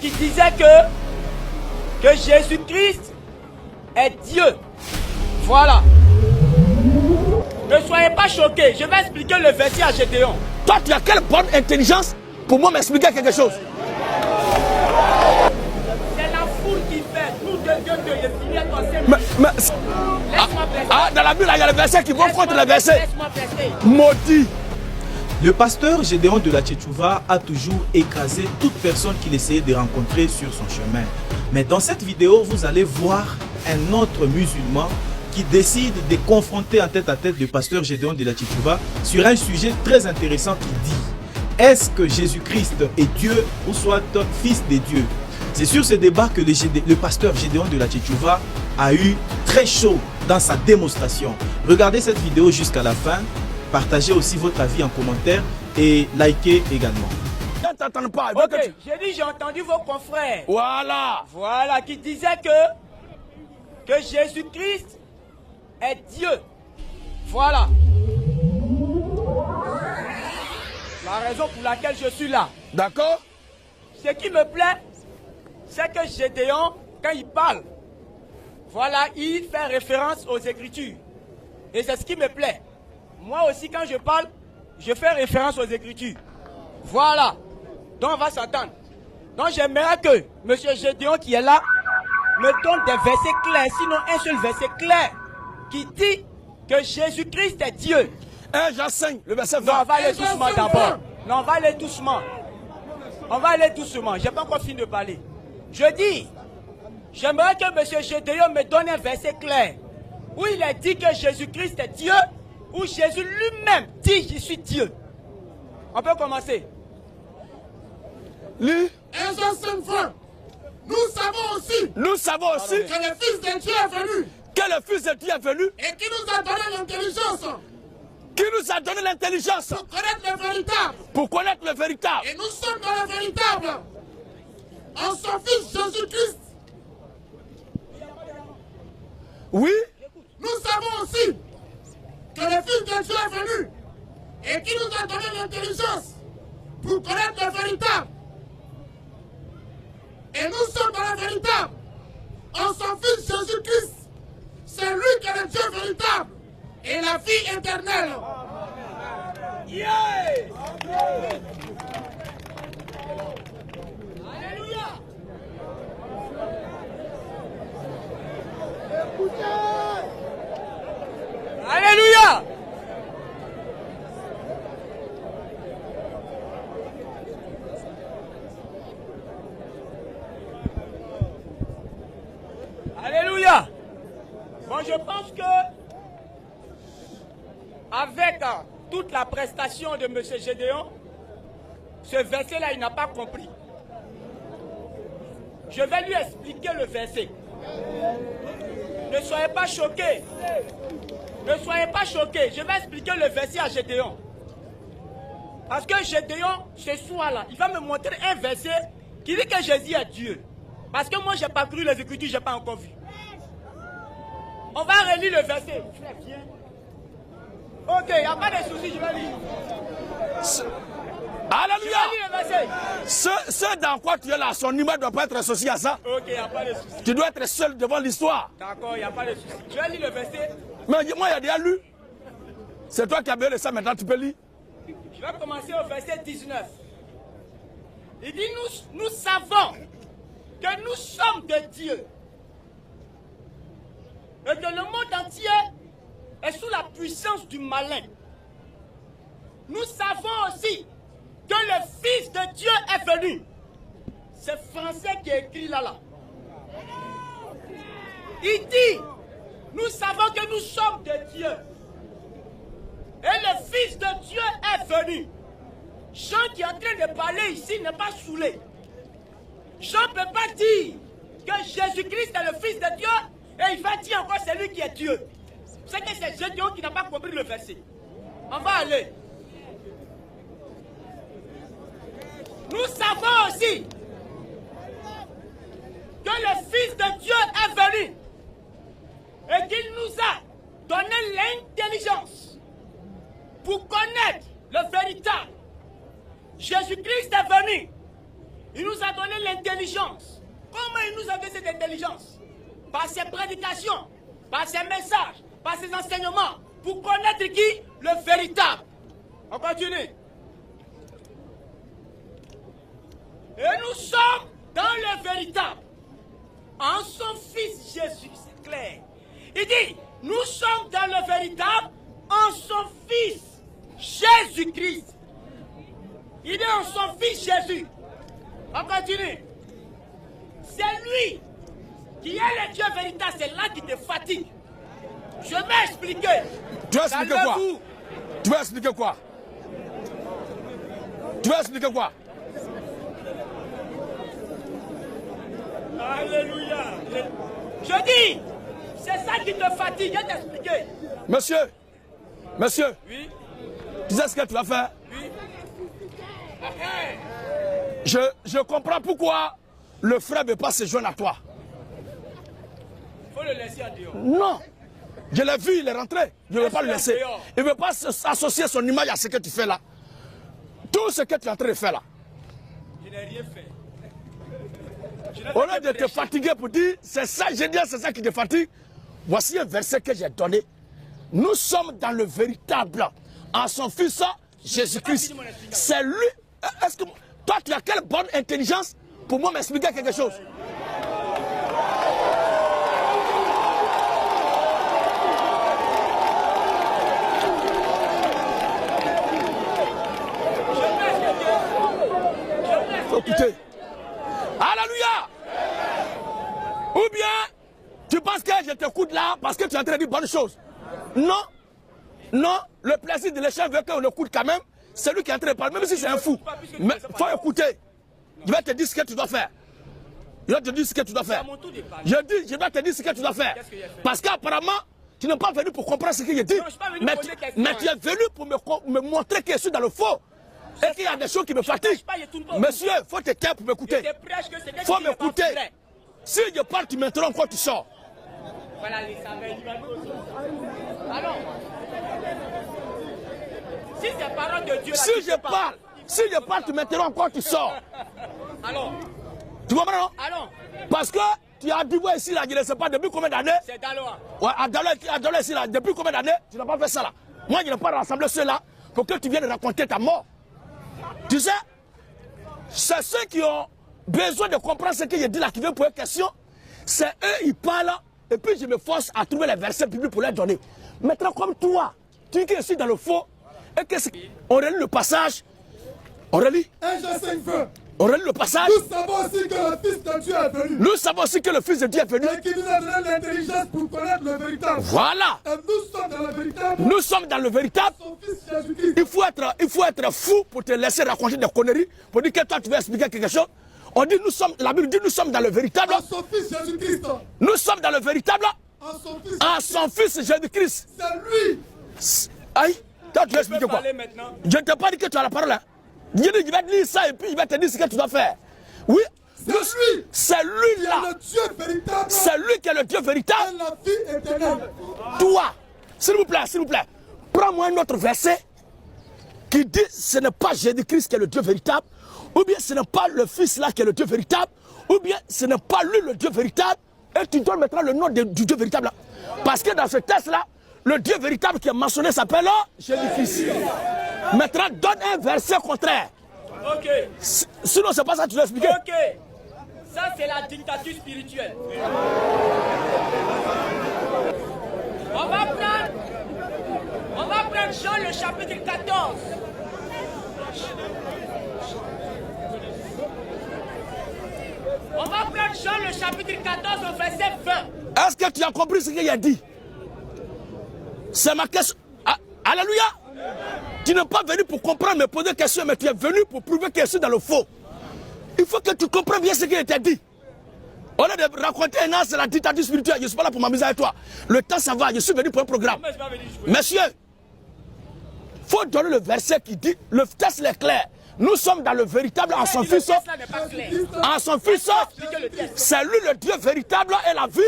Qui disait que Jésus-Christ est Dieu. Voilà. Ne soyez pas choqués. Je vais expliquer le verset à Gédéon. Toi, tu as quelle bonne intelligence pour moi m'expliquer quelque chose? C'est la foule qui fait. Nous, Dieu, je finis ton Laisse-moi placer. Dans la Bible, il y a le verset qui vont contre le verset. Laisse-moi placer. Maudit. Le pasteur Gédéon de la Tchétchouva a toujours écrasé toute personne qu'il essayait de rencontrer sur son chemin. Mais dans cette vidéo, vous allez voir un autre musulman qui décide de confronter en tête à tête le pasteur Gédéon de la Tchétchouva sur un sujet très intéressant qui dit: est-ce que Jésus-Christ est Dieu ou soit fils de Dieu? C'est sur ce débat que le pasteur Gédéon de la Tchétchouva a eu très chaud dans sa démonstration. Regardez cette vidéo jusqu'à la fin. Partagez aussi votre avis en commentaire et likez également. Ne t'entends pas. Ok, j'ai entendu vos confrères. Voilà. Voilà, qui disaient que Jésus-Christ est Dieu. Voilà. La raison pour laquelle je suis là. D'accord. Ce qui me plaît, c'est que Gédéon, quand il parle, voilà, il fait référence aux Écritures. Et c'est ce qui me plaît. Moi aussi, quand je parle, je fais référence aux Écritures. Voilà. Donc, on va s'entendre. Donc, j'aimerais que M. Gédéon, qui est là, me donne des versets clairs, sinon un seul verset clair, qui dit que Jésus-Christ est Dieu. 1 Jean 5, le verset 20. Non, on va aller doucement d'abord. Non, on va aller doucement. On va aller doucement. Je n'ai pas encore fini de parler. Je dis, j'aimerais que M. Gédéon me donne un verset clair, où il a dit que Jésus-Christ est Dieu, où Jésus lui-même dit: je suis Dieu. On peut commencer. Lis. 1 Jean 5, 20. Nous savons aussi que le Fils de Dieu est venu. Que le Fils de Dieu est venu. Et qui nous a donné l'intelligence. Qui nous a donné l'intelligence. Pour connaître le véritable. Pour connaître le véritable. Et nous sommes dans le véritable. En son Fils Jésus-Christ. Oui. Nous savons aussi que le Fils de Dieu est venu. Et qui nous a donné l'intelligence. Pour connaître le véritable. Et nous sommes dans le véritable. En son Fils Jésus-Christ. C'est lui qui est le Dieu véritable. Et la vie éternelle. Yeah! Alléluia! Alléluia! Alléluia! Bon, je pense que avec toute la prestation de M. Gédéon, ce verset-là, il n'a pas compris. Je vais lui expliquer le verset. Ne soyez pas choqués. Ne soyez pas choqués. Je vais expliquer le verset à Gédéon. Parce que Gédéon, ce soir-là, il va me montrer un verset qui dit que Jésus est Dieu. Parce que moi, je n'ai pas cru les Écritures, je n'ai pas encore vu. On va relire le verset. Frère, viens. Ok, il n'y a pas de souci, je vais lire. Alléluia. Je vais lire le verset. Ce dans quoi tu es là, son numéro ne doit pas être associé à ça. Ok, il n'y a pas de souci. Tu dois être seul devant l'histoire. D'accord, il n'y a pas de souci. Je vais lire le verset. Mais moi, il y a déjà lu. C'est toi qui as besoin de ça, maintenant tu peux lire. Je vais commencer au verset 19. Il dit, nous savons que nous sommes de Dieu. Et que le monde entier est sous la puissance du malin. Nous savons aussi que le Fils de Dieu est venu. C'est français qui est écrit là. Il dit, nous savons que nous sommes de Dieu. Et le Fils de Dieu est venu. Jean qui est en train de parler ici n'est pas saoulé. Jean ne peut pas dire que Jésus-Christ est le Fils de Dieu et il va dire encore c'est lui qui est Dieu. C'est que c'est Gédéon qui n'a pas compris le verset. On va aller. Nous savons aussi que le Fils de Dieu est venu et qu'il nous a donné l'intelligence pour connaître le véritable. Jésus-Christ est venu Il nous a donné l'intelligence. Comment il nous a donné cette intelligence? Par ses prédications, par ses messages, par ses enseignements, pour connaître qui? Le véritable. On continue. Et nous sommes dans le véritable. En son Fils Jésus, c'est clair. Il dit, nous sommes dans le véritable en son Fils Jésus-Christ. Il est en son Fils Jésus. On continue. C'est lui qui est le Dieu véritable. C'est là qui te fatigue. Je vais expliquer. Tu vas expliquer quoi? Tu vas expliquer quoi? Tu vas expliquer quoi? Alléluia. Je dis, c'est ça qui te fatigue. Je vais t'expliquer. Monsieur, Oui. tu sais ce que tu vas faire? Oui. Je comprends pourquoi le frère ne veut pas se joindre à toi. Il faut le laisser en dehors. Non. Je l'ai vu, il est rentré. Je ne veux pas le laisser. Il ne veut pas associer son image à ce que tu fais là. Tout ce que tu es en train de faire là. Je n'ai rien fait. Au lieu de te fatiguer pour dire, c'est ça, je dis, c'est ça qui te fatigue. Voici un verset que j'ai donné. Nous sommes dans le véritable, en son Fils Jésus-Christ. C'est lui. Est-ce que toi, tu as quelle bonne intelligence pour moi m'expliquer quelque chose? Faut écouter. Alléluia. Ou bien, tu penses que je t'écoute là parce que tu es en train de dire bonnes choses. Non. Non, le plaisir de l'échange veut qu'on écoute quand même. C'est lui qui est en train de parler, même si c'est un fou. Mais il faut écouter. Je vais te dire ce que tu dois faire. Je vais te dire ce que tu dois faire. Je vais te dire ce que tu dois faire. Parce qu'apparemment, tu n'es pas venu pour comprendre ce que je dis. Mais tu es venu pour me montrer que je suis dans le faux. Et qu'il y a des choses qui me fatiguent. Monsieur, il faut te taire pour m'écouter. Il faut m'écouter. Si je parle, tu m'interromps quand tu sors. Voilà les savants. Alors, si c'est parole de Dieu, si je parle, tu m'interromps quand tu sors. Alors, tu comprends, non? alors, parce que tu as dit, ouais, ici, là, je ne sais pas depuis combien d'années. C'est Daloa. Ouais, à Daloa, ici, là, depuis combien d'années, tu n'as pas fait ça, là. Moi, je n'ai pas rassemblé ceux-là pour que tu viennes raconter ta mort. Tu sais, c'est ceux qui ont besoin de comprendre ce que je dis là, qui veulent poser question. C'est eux, ils parlent, et puis je me force à trouver les versets bibliques pour les donner. Maintenant, comme toi, tu dis que je suis dans le faux, et que on relit le passage. On relit. 1 Jean 5:20. On relit le passage. Nous savons aussi que le Fils de Dieu est venu. Nous savons aussi que le Fils de Dieu est venu. Et qui nous a donné l'intelligence pour connaître le véritable. Voilà. Et nous sommes dans le véritable. Nous sommes dans le véritable. Son Fils Jésus-Christ. Il faut être fou pour te laisser raconter des conneries, pour dire que toi tu veux expliquer quelque chose. On dit la Bible dit nous sommes dans le véritable. En son Fils Jésus-Christ. Nous sommes dans le véritable. En son Fils Jésus-Christ. C'est lui. Aïe, toi tu veux expliquer quoi? Je ne t'ai pas dit que tu as la parole. Hein. Je vais te dire ça et puis il va te dire ce que tu dois faire. Oui, c'est lui là. Le Dieu véritable. C'est lui qui est le Dieu véritable. Et la vie éternelle. Toi, s'il vous plaît, prends-moi un autre verset qui dit ce n'est pas Jésus-Christ qui est le Dieu véritable, ou bien ce n'est pas le Fils là qui est le Dieu véritable, ou bien ce n'est pas lui le Dieu véritable, et tu donnes maintenant le nom du Dieu véritable là. Parce que dans ce texte là, le Dieu véritable qui est mentionné s'appelle Jésus-Christ. Maintenant, donne un verset contraire. Ok. Sinon, c'est pas ça que tu dois expliquer. Ok. Ça, c'est la dictature spirituelle. On va prendre Jean le chapitre 14. On va prendre Jean le chapitre 14 au verset 20. Est-ce que tu as compris ce qu'il a dit? C'est ma question. Ah, alléluia. Tu n'es pas venu pour comprendre, me poser des questions, mais tu es venu pour prouver que je suis dans le faux. Il faut que tu comprennes bien ce qu'il t'a dit. Au lieu de raconter un an, c'est la dictature spirituelle. Je ne suis pas là pour m'amuser avec toi. Le temps, ça va. Je suis venu pour un programme. Monsieur, il faut donner le verset qui dit, le texte est clair. Nous sommes dans le véritable en son Fils. En son Fils, c'est lui le Dieu véritable et la vie.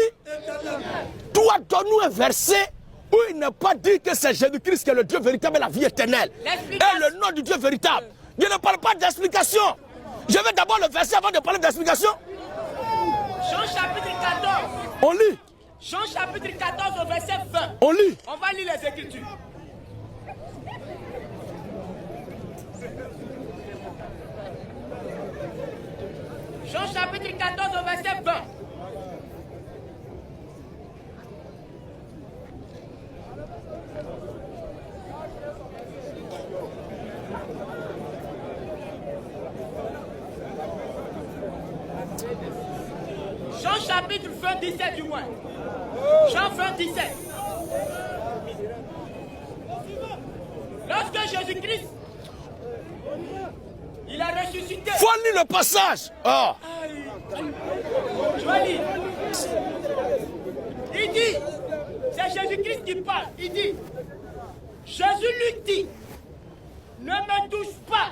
Toi, donne-nous un verset où il n'est pas dit que c'est Jésus-Christ qui est le Dieu véritable et la vie éternelle. Et le nom du Dieu véritable. Je ne parle pas d'explication. Je vais d'abord le verset avant de parler d'explication. Jean chapitre 14. On lit. Jean chapitre 14 au verset 20. On lit. On va lire les Écritures. Jean chapitre 14 au verset 20. Jean chapitre 20, 17 du moins. Jean 20, 17. Lorsque Jésus-Christ, il a ressuscité. Faut lire le passage. Oh. Je vais lire. Il dit, c'est Jésus-Christ qui parle. Il dit, Jésus lui dit, ne me touche pas,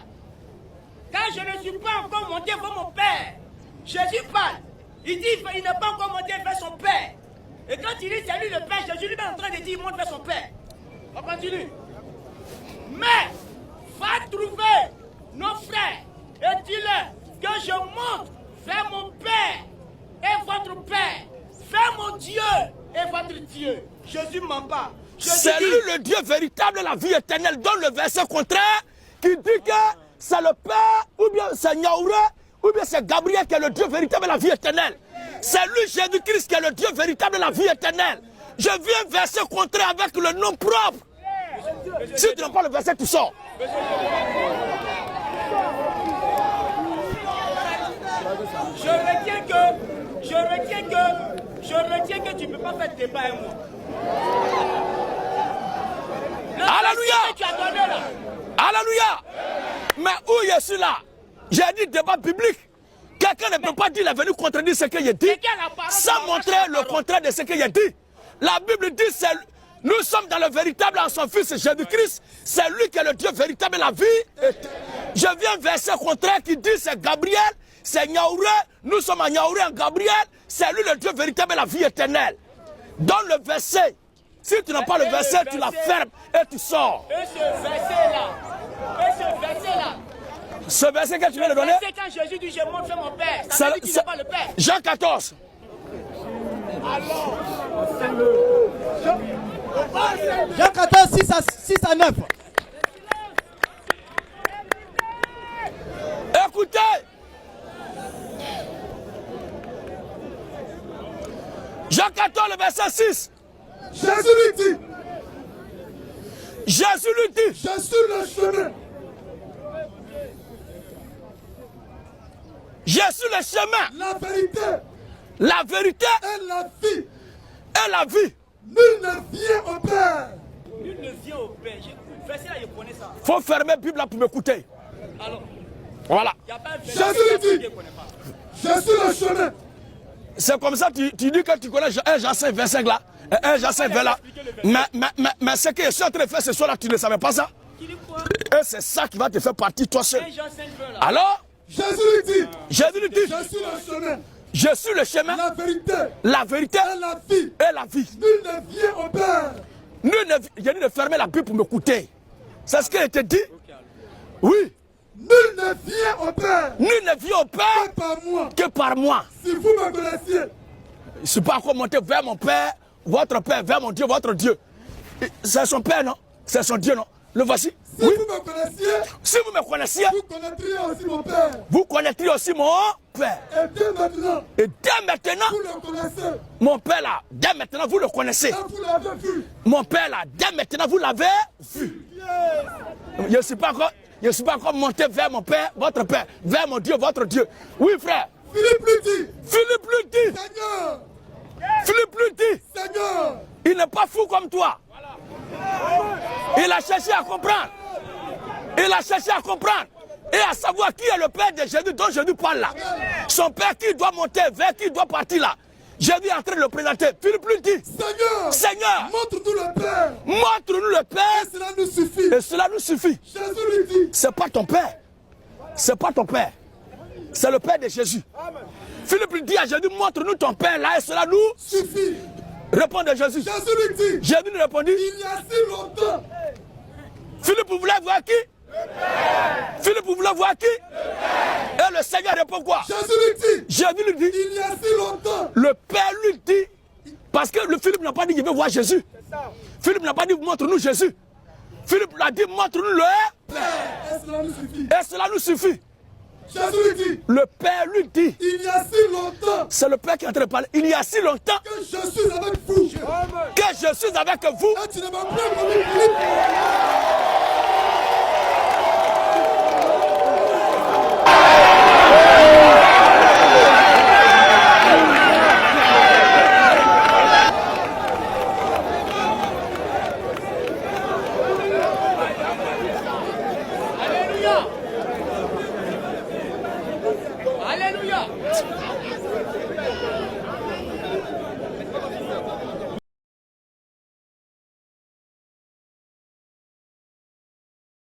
car je ne suis pas encore monté vers mon Père. Jésus parle. Il dit, il n'est pas encore monté vers son Père. Et quand il dit, c'est lui le Père, Jésus lui est en train de dire, il monte vers son Père. On continue. Mais, va trouver nos frères et dis-leur que je monte vers mon Père et votre Père, vers mon Dieu et votre Dieu. Jésus ment pas. C'est lui le Dieu véritable de la vie éternelle. Dans le verset contraire, qui dit que c'est le Père, ou bien c'est Nyaouré, ou bien c'est Gabriel qui est le Dieu véritable de la vie éternelle. C'est lui, Jésus-Christ, qui est le Dieu véritable de la vie éternelle. Je viens verset contraire avec le nom propre. Si tu n'as pas le verset, tu sors. Je retiens que tu ne peux pas faire débat avec moi. Alléluia. Tu as donné là. Alléluia. Mais où je suis là? J'ai dit débat public. Quelqu'un ne peut pas dire il est venu contredire ce que j'ai dit sans montrer le contraire de ce que j'ai dit. La Bible dit nous sommes dans le véritable en son Fils Jésus-Christ. C'est lui qui est le Dieu véritable de la vie. Je viens verset contraire qui dit c'est Gabriel, c'est Nyaouré. Nous sommes à Nyaouré en Gabriel. C'est lui le Dieu véritable de la vie éternelle. Dans le verset, si tu n'as pas le verset, tu la fermes et tu sors. Et ce verset-là. Ce verset que tu viens de donner, c'est quand Jésus dit je monte vers mon Père. Ça veut dire qu'il n'est pas le Père. Jean 14. Alors, Jean 14, 6 à 9. Écoutez. Jean 14, le verset 6. Jésus lui dit, Jésus lui dit, je suis le chemin. Je suis le chemin, La vérité la vérité et la vie. et la vie. Nul ne vient au Père. nul ne vient au Père. Verset là, je connais ça. Faut fermer la Bible là pour m'écouter. Alors, Voilà. il n'y a pas un verset Jésus que dit, je connais pas. je suis le chemin. C'est comme ça tu dis que tu connais 1 Jean 5, 25 là. 1 Jean 5, 20 là. Mais ce que je suis en train de faire ce soir là, tu ne savais pas ça. Qui dit quoi? Et c'est ça qui va te faire partir toi seul. 1 Jean 5, 20 là. Alors, Jésus lui dit, Jésus lui dit, je suis le chemin, je suis le chemin, la vérité la vérité et la vie. et la vie. Nul ne vient au Père. J'ai dit de fermer la Bible pour m'écouter. C'est ce qu'il était dit. Oui. Nul ne vient au Père Nul ne vient au Père que par moi. que par moi. Si vous me connaissiez, Je ne suis pas encore monté vers mon Père, votre Père, vers mon Dieu, votre Dieu. C'est son Père, non? C'est son Dieu, non? Le voici. si vous me connaissiez, Si vous me connaissiez, vous connaîtriez aussi mon Père. vous connaîtriez aussi mon Père. Et dès maintenant, Et dès maintenant, vous le connaissez. mon Père là, dès maintenant, vous le connaissez. Et vous l'avez vu. Mon Père là, dès maintenant, vous l'avez vu. Je ne suis pas encore monté vers mon Père, votre Père, vers mon Dieu, votre Dieu. Oui, frère. Philippe lui dit, Philippe lui dit, Seigneur, Philippe lui dit, Seigneur, il n'est pas fou comme toi. Il a cherché à comprendre. Il a cherché à comprendre. Et à savoir qui est le Père de Jésus dont Jésus parle là. Son Père qui doit monter, vers qui doit partir là. Jésus est en train de le présenter. Philippe lui dit, Seigneur, Seigneur, montre-nous le Père. montre-nous le Père. Et cela nous suffit. Et cela nous suffit. Jésus lui dit, C'est pas ton Père. C'est pas ton Père. C'est le Père de Jésus. Philippe lui dit à Jésus, montre-nous ton Père là et cela nous suffit. répondait Jésus. Jésus lui dit, Jésus lui répondit, il y a si longtemps, Philippe voulait voir qui? Philippe voulait voir qui? Et le Seigneur répond quoi? Jésus lui dit, Jésus lui dit, il y a si longtemps. le Père lui dit, parce que le Philippe n'a pas dit, je veux voir Jésus. Philippe n'a pas dit, montre-nous Jésus. Philippe a dit, montre-nous le Père. Et cela nous suffit. Et cela nous suffit. Jésus lui dit, Le Père lui dit, il y a si longtemps c'est le Père qui est en train de parler, il y a si longtemps que je suis avec vous. que je suis avec vous. Et tu ne m'as plus promis Philippe. Alléluia.